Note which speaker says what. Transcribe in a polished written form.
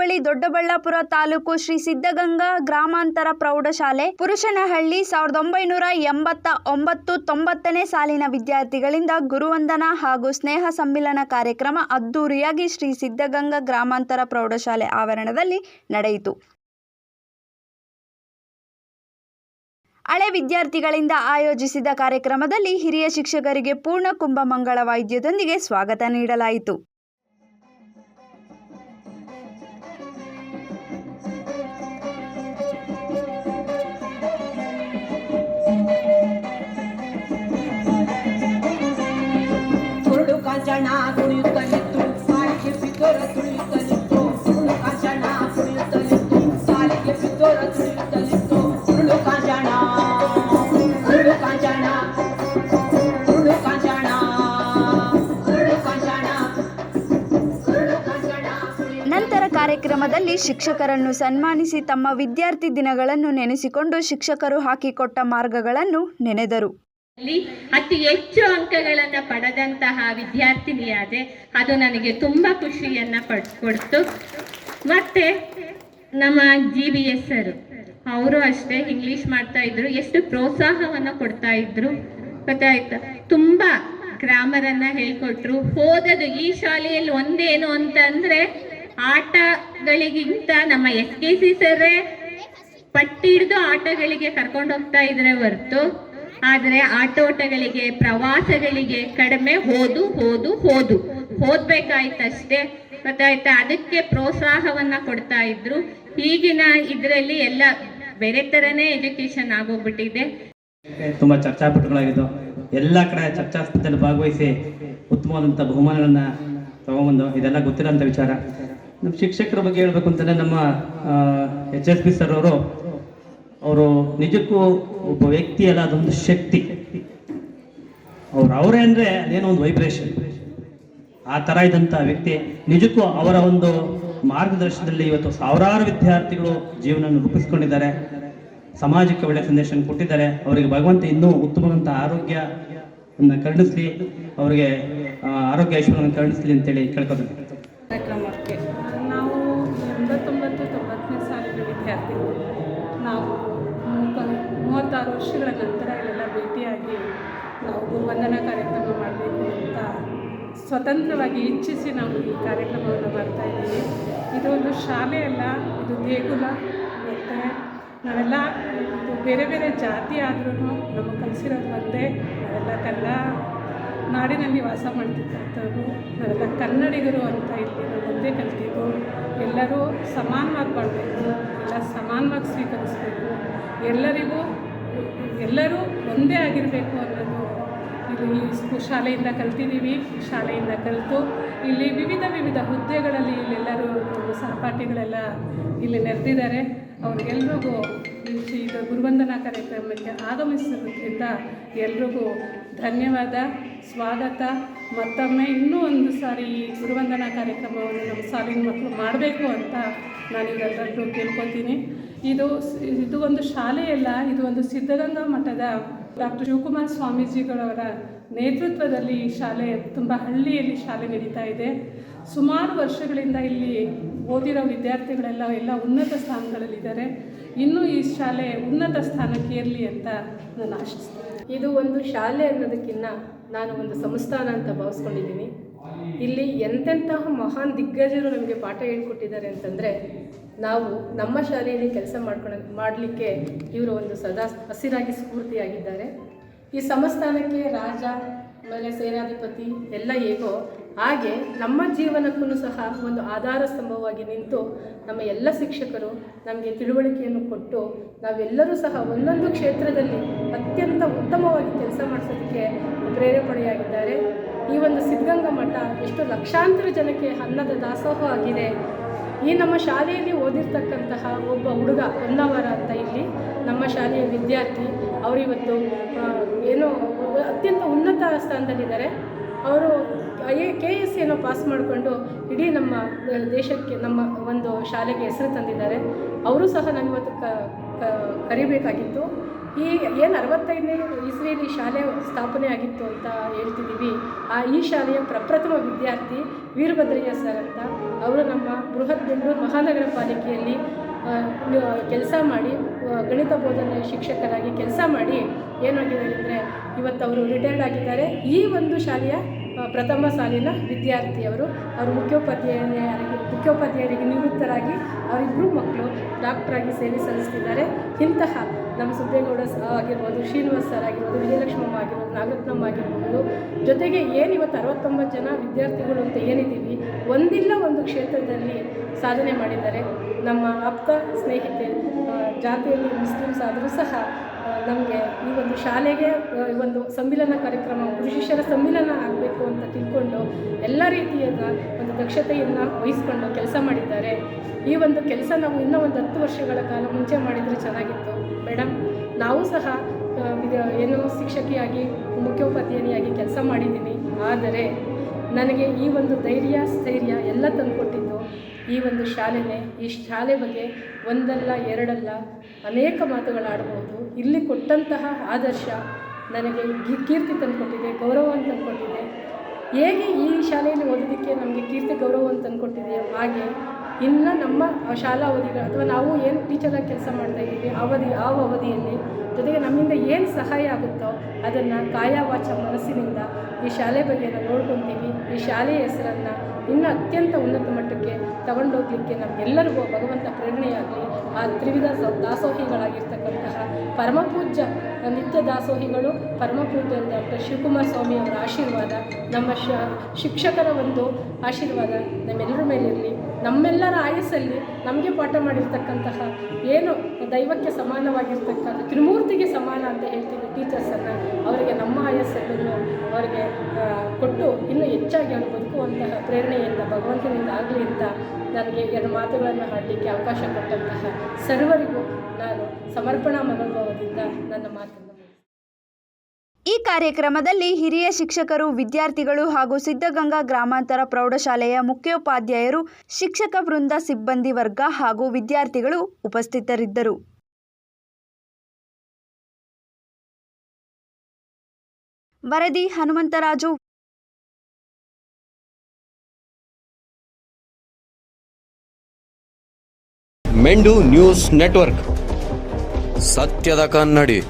Speaker 1: ಹೋಬಳಿ ದೊಡ್ಡಬಳ್ಳಾಪುರ ತಾಲೂಕು ಶ್ರೀ ಸಿದ್ಧಗಂಗಾ ಗ್ರಾಮಾಂತರ ಪ್ರೌಢಶಾಲೆ ಪುರುಷನಹಳ್ಳಿ 1989-90ನೇ ಸಾಲಿನ ವಿದ್ಯಾರ್ಥಿಗಳಿಂದ ಗುರುವಂದನಾ ಹಾಗೂ ಸ್ನೇಹ ಸಮ್ಮಿಲನ ಕಾರ್ಯಕ್ರಮ ಅದ್ದೂರಿಯಾಗಿ ಶ್ರೀ ಸಿದ್ಧಗಂಗಾ ಗ್ರಾಮಾಂತರ ಪ್ರೌಢಶಾಲೆ ಆವರಣದಲ್ಲಿ ನಡೆಯಿತು. ಹಳೆ ವಿದ್ಯಾರ್ಥಿಗಳಿಂದ ಆಯೋಜಿಸಿದ ಕಾರ್ಯಕ್ರಮದಲ್ಲಿ ಹಿರಿಯ ಶಿಕ್ಷಕರಿಗೆ ಪೂರ್ಣ ಕುಂಭ ಮಂಗಳ ವಾದ್ಯದೊಂದಿಗೆ ಸ್ವಾಗತ ನೀಡಲಾಯಿತು. ನಂತರ ಕಾರ್ಯಕ್ರಮದಲ್ಲಿ ಶಿಕ್ಷಕರನ್ನು ಸನ್ಮಾನಿಸಿ ತಮ್ಮ ವಿದ್ಯಾರ್ಥಿ ದಿನಗಳನ್ನು ನೆನೆಸಿಕೊಂಡು ಶಿಕ್ಷಕರು ಹಾಕಿಕೊಟ್ಟ ಮಾರ್ಗಗಳನ್ನು ನೆನೆದರು.
Speaker 2: ಅತಿ ಹೆಚ್ಚು ಅಂಕಗಳನ್ನು ಪಡೆದಂತಹ ವಿದ್ಯಾರ್ಥಿನಿಯಾದೆ. ಅದು ನನಗೆ ತುಂಬಾ ಖುಷಿಯನ್ನ ಕೊಡ್ತು. ಮತ್ತೆ ನಮ್ಮ GBS ಅವರು ಅಷ್ಟೇ ಇಂಗ್ಲಿಷ್ ಮಾಡ್ತಾ ಇದ್ರು, ಎಷ್ಟು ಪ್ರೋತ್ಸಾಹವನ್ನ ಕೊಡ್ತಾ ಇದ್ರು ಗೊತ್ತಾಯ್ತಾ. ತುಂಬಾ ಗ್ರಾಮರ್ ಅನ್ನ ಹೇಳ್ಕೊಟ್ರು. ಓದೋದು ಈ ಶಾಲೆಯಲ್ಲಿ ಒಂದೇನು ಅಂತಂದ್ರೆ ಆಟಗಳಿಗಿಂತ ನಮ್ಮ SKC ಸರ್ರೇ ಪಟ್ಟಿ ಹಿಡಿದು ಆಟಗಳಿಗೆ ಕರ್ಕೊಂಡು ಹೋಗ್ತಾ ಇದ್ರೆ ಹೊರತು, ಆದ್ರೆ ಆಟೋಟಗಳಿಗೆ ಪ್ರವಾಸಗಳಿಗೆ ಕಡಿಮೆ ಓದ್ಬೇಕಾಯ್ತಷ್ಟೇ ಗೊತ್ತಾಯ್ತಾ. ಅದಕ್ಕೆ ಪ್ರೋತ್ಸಾಹವನ್ನ ಕೊಡ್ತಾ ಇದ್ರು. ಈಗಿನ ಇದರಲ್ಲಿ ಎಲ್ಲ ಬೇರೆ ತರನೇ ಎಜುಕೇಶನ್ ಆಗೋಗ್ಬಿಟ್ಟಿದೆ.
Speaker 3: ತುಂಬಾ ಚರ್ಚಾಪಟುಗಳಾಗಿದ್ದು ಎಲ್ಲ ಕಡೆ ಚರ್ಚಾಸ್ಪತ್ರೆಯಲ್ಲಿ ಭಾಗವಹಿಸಿ ಉತ್ತಮವಾದಂಥ ಬಹುಮಾನಗಳನ್ನ ತಗೊಂಬಂದು ಇದೆಲ್ಲ ಗೊತ್ತಿರೋಂಥ ವಿಚಾರ. ನಮ್ಮ ಶಿಕ್ಷಕರ ಬಗ್ಗೆ ಹೇಳ್ಬೇಕು ಅಂತಂದ್ರೆ ನಮ್ಮ HSB ಸರ್ ಅವರು ನಿಜಕ್ಕೂ ಒಬ್ಬ ವ್ಯಕ್ತಿ ಅಲ್ಲ, ಅದೊಂದು ಶಕ್ತಿ. ಅವರೇ ಅಂದರೆ ಅದೇನೋ ಒಂದು ವೈಬ್ರೇಷನ್, ಆ ಥರ ಇದ್ದಂಥ ವ್ಯಕ್ತಿ. ನಿಜಕ್ಕೂ ಅವರ ಒಂದು ಮಾರ್ಗದರ್ಶನದಲ್ಲಿ ಇವತ್ತು ಸಾವಿರಾರು ವಿದ್ಯಾರ್ಥಿಗಳು ಜೀವನ ರೂಪಿಸ್ಕೊಂಡಿದ್ದಾರೆ, ಸಮಾಜಕ್ಕೆ ಒಳ್ಳೆಯ ಸಂದೇಶ ಕೊಟ್ಟಿದ್ದಾರೆ. ಅವರಿಗೆ ಭಗವಂತ ಇನ್ನೂ ಉತ್ತಮವಾದಂಥ ಆರೋಗ್ಯವನ್ನು ಕರುಣಿಸಲಿ, ಅವರಿಗೆ ಆರೋಗ್ಯ ಐಶ್ವರ್ಯವನ್ನು ಕರುಣಿಸಲಿ ಅಂತೇಳಿ ಕೇಳ್ಕೊತೀನಿ.
Speaker 4: ಕಾರ್ಯಕ್ರಮಕ್ಕೆ ನಾವು 89-90ನೇ ಸಾಲಿನ ವಿದ್ಯಾರ್ಥಿಗಳು. ನಾವು 36 ವರ್ಷಗಳ ನಂತರ ಇಲ್ಲೆಲ್ಲ ಭೇಟಿಯಾಗಿ ನಾವು ಗುರುವಂದನಾ ಕಾರ್ಯಕ್ರಮ ಮಾಡಬೇಕು ಅಂತ ಸ್ವತಂತ್ರವಾಗಿ ಇಚ್ಛಿಸಿ ನಾವು ಈ ಕಾರ್ಯಕ್ರಮವನ್ನು ಮಾಡ್ತಾ ಇದ್ದೀವಿ. ಇದು ಒಂದು ಶಾಲೆ ಅಲ್ಲ, ಇದು ದೇಗುಲ. ಮತ್ತು ನಾವೆಲ್ಲ ಇದು ಬೇರೆ ಬೇರೆ ಜಾತಿ ಆದ್ರೂ ನಮಗೆ ಕಲಿಸಿರೋದು ಒಂದೇ. ನಾವೆಲ್ಲ ಕನ್ನಡ ನಾಡಿನಲ್ಲಿ ವಾಸ ಮಾಡ್ತಿರ್ತಕ್ಕಂಥವ್ರು, ನಾವೆಲ್ಲ ಕನ್ನಡಿಗರು ಅಂತ ಇಲ್ಲಿ ನಾವು ಒಂದೇ ಕಲ್ತಿದ್ದು. ಎಲ್ಲರೂ ಸಮಾನವಾಗಿ ಬಾಳಬೇಕು, ಎಲ್ಲ ಸಮಾನವಾಗಿ ಸ್ವೀಕರಿಸಬೇಕು, ಎಲ್ಲರೂ ಒಂದೇ ಆಗಿರಬೇಕು ಅನ್ನೋದು ಇಲ್ಲಿ ಶಾಲೆಯಿಂದ ಕಲ್ತಿದ್ದೀವಿ. ಶಾಲೆಯಿಂದ ಕಲಿತು ಇಲ್ಲಿ ವಿವಿಧ ಹುದ್ದೆಗಳಲ್ಲಿ ಇಲ್ಲೆಲ್ಲರೂ ಸಹಪಾಠಿಗಳೆಲ್ಲ ಇಲ್ಲಿ ನೆರೆದಿದ್ದಾರೆ. ಅವ್ರಿಗೆಲ್ರಿಗೂ ಇದು ಗುರುವಂದನಾ ಕಾರ್ಯಕ್ರಮಕ್ಕೆ ಆಗಮಿಸಿರೋದ್ರಿಂದ ಎಲ್ರಿಗೂ ಧನ್ಯವಾದ, ಸ್ವಾಗತ. ಮತ್ತೊಮ್ಮೆ ಇನ್ನೂ ಒಂದು ಸಾರಿ ಈ ಗುರುವಂದನಾ ಕಾರ್ಯಕ್ರಮವನ್ನು ನಮ್ಮ ಸಾಲಿನ ಮಕ್ಕಳು ಮಾಡಬೇಕು ಅಂತ ನಾನು ಇವರೆಲ್ಲರೂ ಕೇಳ್ಕೊತೀನಿ. ಇದು ಒಂದು ಶಾಲೆಯಲ್ಲ, ಇದು ಒಂದು ಸಿದ್ಧಗಂಗಾ ಮಠದ ಡಾಕ್ಟರ್ ಶಿವಕುಮಾರ ಸ್ವಾಮೀಜಿಗಳವರ ನೇತೃತ್ವದಲ್ಲಿ ಈ ಶಾಲೆ ತುಂಬ ಹಳ್ಳಿಯಲ್ಲಿ ಶಾಲೆ ನಡೀತಾ ಇದೆ. ಸುಮಾರು ವರ್ಷಗಳಿಂದ ಇಲ್ಲಿ ಓದಿರೋ ವಿದ್ಯಾರ್ಥಿಗಳೆಲ್ಲ ಉನ್ನತ ಸ್ಥಾನಗಳಲ್ಲಿದ್ದಾರೆ. ಇನ್ನೂ ಈ ಶಾಲೆ ಉನ್ನತ ಸ್ಥಾನಕ್ಕೆ ಇರಲಿ ಅಂತ ನಾನು ಆಶಿಸ್ತೇನೆ.
Speaker 5: ಇದು ಒಂದು ಶಾಲೆ ಅನ್ನೋದಕ್ಕಿಂತ ನಾನು ಒಂದು ಸಂಸ್ಥಾನ ಅಂತ ಭಾವಿಸ್ಕೊಂಡಿದ್ದೀನಿ. ಇಲ್ಲಿ ಎಂತೆಂತಹ ಮಹಾನ್ ದಿಗ್ಗಜರು ನಮಗೆ ಪಾಠ ಹೇಳ್ಕೊಟ್ಟಿದ್ದಾರೆ ಅಂತಂದರೆ, ನಾವು ನಮ್ಮ ಶಾಲೆಯಲ್ಲಿ ಕೆಲಸ ಮಾಡಲಿಕ್ಕೆ ಇವರು ಒಂದು ಸದಾ ಹಸಿರಾಗಿ ಸ್ಫೂರ್ತಿಯಾಗಿದ್ದಾರೆ. ಈ ಸಂಸ್ಥಾನಕ್ಕೆ ರಾಜ ಆಮೇಲೆ ಸೇನಾಧಿಪತಿ ಎಲ್ಲ ಹೇಗೋ ಹಾಗೆ ನಮ್ಮ ಜೀವನಕ್ಕೂ ಸಹ ಒಂದು ಆಧಾರ ಸ್ತಂಭವಾಗಿ ನಿಂತು ನಮ್ಮ ಎಲ್ಲ ಶಿಕ್ಷಕರು ನಮಗೆ ತಿಳುವಳಿಕೆಯನ್ನು ಕೊಟ್ಟು ನಾವೆಲ್ಲರೂ ಸಹ ಒಂದೊಂದು ಕ್ಷೇತ್ರದಲ್ಲಿ ಅತ್ಯಂತ ಉತ್ತಮವಾಗಿ ಕೆಲಸ ಮಾಡಿಸೋದಕ್ಕೆ ಪ್ರೇರೇಪಣೆಯಾಗಿದ್ದಾರೆ. ಈ ಒಂದು ಸಿದ್ಧಗಂಗಾ ಮಠ ಎಷ್ಟು ಲಕ್ಷಾಂತರ ಜನಕ್ಕೆ ಅನ್ನದ ದಾಸೋಹ ಆಗಿದೆ. ಈ ನಮ್ಮ ಶಾಲೆಯಲ್ಲಿ ಓದಿರ್ತಕ್ಕಂತಹ ಒಬ್ಬ ಹುಡುಗ ಹೊನ್ನವರ ಅಂತ ಇಲ್ಲಿ ನಮ್ಮ ಶಾಲೆಯ ವಿದ್ಯಾರ್ಥಿ, ಅವರಿವತ್ತು ಏನೋ ಅತ್ಯಂತ ಉನ್ನತ ಸ್ಥಾನದಲ್ಲಿದ್ದಾರೆ. ಅವರು KS ಏನೋ ಪಾಸ್ ಮಾಡಿಕೊಂಡು ಇಡೀ ನಮ್ಮ ದೇಶಕ್ಕೆ ನಮ್ಮ ಒಂದು ಶಾಲೆಗೆ ಹೆಸರು ತಂದಿದ್ದಾರೆ. ಅವರು ಸಹ ನಾನಿವತ್ತು ಕರಿಬೇಕಾಗಿತ್ತು. ಏನು 65ನೇ ಇಸ್ವಿಯಲ್ಲಿ ಶಾಲೆ ಸ್ಥಾಪನೆ ಆಗಿತ್ತು ಅಂತ ಹೇಳ್ತಿದ್ದೀವಿ, ಈ ಶಾಲೆಯ ಪ್ರಪ್ರಥಮ ವಿದ್ಯಾರ್ಥಿ ವೀರಭದ್ರಯ್ಯ ಸರ್ ಅಂತ. ಅವರು ನಮ್ಮ ಬೃಹತ್ ಬೆಂಗಳೂರು ಮಹಾನಗರ ಪಾಲಿಕೆಯಲ್ಲಿ ಕೆಲಸ ಮಾಡಿ ಗಣಿತ ಬೋಧನೆ ಶಿಕ್ಷಕರಾಗಿ ಕೆಲಸ ಮಾಡಿ ಏನಾಗಿದ್ದಾರೆ ಅಂದರೆ ಇವತ್ತು ಅವರು ರಿಟೈರ್ಡ್ ಆಗಿದ್ದಾರೆ. ಈ ಒಂದು ಶಾಲೆಯ ಪ್ರಥಮ ಸಾಲಿನ ವಿದ್ಯಾರ್ಥಿಯವರು. ಅವರು ಮುಖ್ಯೋಪಾಧ್ಯಾಯರಿಗೆ ನಿವೃತ್ತರಾಗಿ ಅವರಿಬ್ಬರು ಮಕ್ಕಳು ಡಾಕ್ಟ್ರಾಗಿ ಸೇವೆ ಸಲ್ಲಿಸ್ತಿದ್ದಾರೆ. ಇಂತಹ ನಮ್ಮ ಸುಬ್ಬೇಗೌಡ ಆಗಿರ್ಬೋದು, ಶ್ರೀನಿವಾಸ್ ಸರ್ ಆಗಿರ್ಬೋದು, ವಿಜಯಲಕ್ಷ್ಮಮ್ಮ ಆಗಿರ್ಬೋದು, ನಾಗರತ್ನಮ್ಮ ಆಗಿರ್ಬೋದು, ಜೊತೆಗೆ ಏನು ಇವತ್ತು 69 ಜನ ವಿದ್ಯಾರ್ಥಿಗಳು ಅಂತ ಏನಿದ್ದೀವಿ, ಒಂದಿಲ್ಲ ಒಂದು ಕ್ಷೇತ್ರದಲ್ಲಿ ಸಾಧನೆ ಮಾಡಿದ್ದಾರೆ. ನಮ್ಮ ಆಪ್ತ ಸ್ನೇಹಿತೆ ಜಾತಿಯಲ್ಲಿ ಮುಸ್ಲಿಮ್ಸ್ ಆದರೂ ಸಹ ನಮಗೆ ಈ ಒಂದು ಶಾಲೆಗೆ ಈ ಒಂದು ಸಮ್ಮಿಲನ ಕಾರ್ಯಕ್ರಮ, ಗುರು ಶಿಷ್ಯರ ಸಮ್ಮಿಲನ ಆಗಬೇಕು ಅಂತ ತಿಳ್ಕೊಂಡು ಎಲ್ಲ ರೀತಿಯ ಒಂದು ದಕ್ಷತೆಯನ್ನು ವಹಿಸ್ಕೊಂಡು ಕೆಲಸ ಮಾಡಿದ್ದಾರೆ. ಈ ಒಂದು ಕೆಲಸ ನಾವು ಇನ್ನೂ ಒಂದು 10 ವರ್ಷಗಳ ಕಾಲ ಮುಂಚೆ ಮಾಡಿದರೆ ಚೆನ್ನಾಗಿತ್ತು ಮೇಡಮ್. ನಾವು ಸಹ ಏನೋ ಶಿಕ್ಷಕಿಯಾಗಿ ಮುಖ್ಯೋಪಾಧ್ಯಾಯಿನಿಯಾಗಿ ಕೆಲಸ ಮಾಡಿದ್ದೀನಿ. ಆದರೆ ನನಗೆ ಈ ಒಂದು ಧೈರ್ಯ ಸ್ಥೈರ್ಯ ಎಲ್ಲ ತಂದುಕೊಟ್ಟಿದ್ದು ಈ ಒಂದು ಶಾಲೆನೇ. ಈ ಶಾಲೆ ಬಗ್ಗೆ ಒಂದಲ್ಲ ಎರಡಲ್ಲ ಅನೇಕ ಮಾತುಗಳಾಡ್ಬೋದು. ಇಲ್ಲಿ ಕೊಟ್ಟಂತಹ ಆದರ್ಶ ನನಗೆ ಕೀರ್ತಿ ತಂದುಕೊಟ್ಟಿದೆ, ಗೌರವವನ್ನು ತಂದುಕೊಟ್ಟಿದೆ. ಹೇಗೆ ಈ ಶಾಲೆಯಲ್ಲಿ ಓದೋದಕ್ಕೆ ನಮಗೆ ಕೀರ್ತಿ ಗೌರವವನ್ನು ತಂದುಕೊಟ್ಟಿದೆಯೋ ಹಾಗೆ ಇನ್ನು ನಮ್ಮ ಶಾಲಾ ಅವಧಿಗಳು ಅಥವಾ ನಾವು ಏನು ಟೀಚರಾಗಿ ಕೆಲಸ ಮಾಡ್ತಾಯಿದ್ದೀವಿ ಆ ಅವಧಿಯಲ್ಲಿ ಜೊತೆಗೆ ನಮ್ಮಿಂದ ಏನು ಸಹಾಯ ಆಗುತ್ತೋ ಅದನ್ನು ಕಾಯ ವಾಚ ಮನಸ್ಸಿನಿಂದ ಈ ಶಾಲೆ ಬಗ್ಗೆ ನಾವು ನೋಡ್ಕೊತೀವಿ. ಈ ಶಾಲೆಯ ಹೆಸರನ್ನು ಇನ್ನೂ ಅತ್ಯಂತ ಉನ್ನತ ಮಟ್ಟಕ್ಕೆ ತಗೊಂಡೋಗ್ಲಿಕ್ಕೆ ನಮಗೆಲ್ಲರಿಗೂ ಭಗವಂತ ಪ್ರೇರಣೆಯಾಗಲಿ. ಆ ತ್ರಿವಿಧ ದಾಸೋಹಿಗಳಾಗಿರ್ತಕ್ಕಂತಹ ಪರಮಪೂಜ್ಯ ನಿತ್ಯ ದಾಸೋಹಿಗಳು ಪರಮಪೂಜ್ಯ ಡಾಕ್ಟರ್ ಶಿವಕುಮಾರ ಸ್ವಾಮಿಯವರ ಆಶೀರ್ವಾದ, ನಮ್ಮ ಶಿಕ್ಷಕರ ಒಂದು ಆಶೀರ್ವಾದ ನಮ್ಮೆಲ್ಲರ ಮೇಲಿರಲಿ. ನಮ್ಮೆಲ್ಲರ ಆಯಸ್ಸಲ್ಲಿ ನಮಗೆ ಪಾಠ ಮಾಡಿರ್ತಕ್ಕಂತಹ ಏನು ದೈವಕ್ಕೆ ಸಮಾನವಾಗಿರ್ತಕ್ಕಂಥ ತ್ರಿಮೂರ್ತಿಗೆ ಸಮಾನ ಅಂತ ಹೇಳ್ತೀವಿ ಟೀಚರ್ಸನ್ನು, ಅವರಿಗೆ ನಮ್ಮ ಆಯಸ್ಸನ್ನು ಅವರಿಗೆ ಕೊಟ್ಟು ಇನ್ನೂ ಹೆಚ್ಚಾಗಿ ಅವರು ಬದುಕುವಂತಹ ಪ್ರೇರಣೆಯಿಂದ ಭಗವಂತನಿಂದ ಆಗಲಿ ಅಂತ ನನಗೆ 2 ಮಾತುಗಳನ್ನು ಹಾಡಲಿಕ್ಕೆ ಅವಕಾಶ ಕೊಟ್ಟಂತಹ ಸರ್ವರಿಗೂ ನಾನು ಸಮರ್ಪಣಾ ಮನೋಭಾವದಿಂದ ನನ್ನ ಮಾತನ್ನು.
Speaker 1: ಈ ಕಾರ್ಯಕ್ರಮದಲ್ಲಿ ಹಿರಿಯ ಶಿಕ್ಷಕರು, ವಿದ್ಯಾರ್ಥಿಗಳು ಹಾಗೂ ಸಿದ್ಧಗಂಗಾ ಗ್ರಾಮಾಂತರ ಪ್ರೌಢಶಾಲೆಯ ಮುಖ್ಯೋಪಾಧ್ಯಾಯರು, ಶಿಕ್ಷಕ ವೃಂದ, ಸಿಬ್ಬಂದಿ ವರ್ಗ ಹಾಗೂ ವಿದ್ಯಾರ್ಥಿಗಳು ಉಪಸ್ಥಿತರಿದ್ದರು. ವರದಿ ಹನುಮಂತರಾಜು.
Speaker 6: ಮೆಂಡು ನ್ಯೂಸ್ ನೆಟ್ವರ್ಕ್, ಸತ್ಯದ ಕನ್ನಡಿ.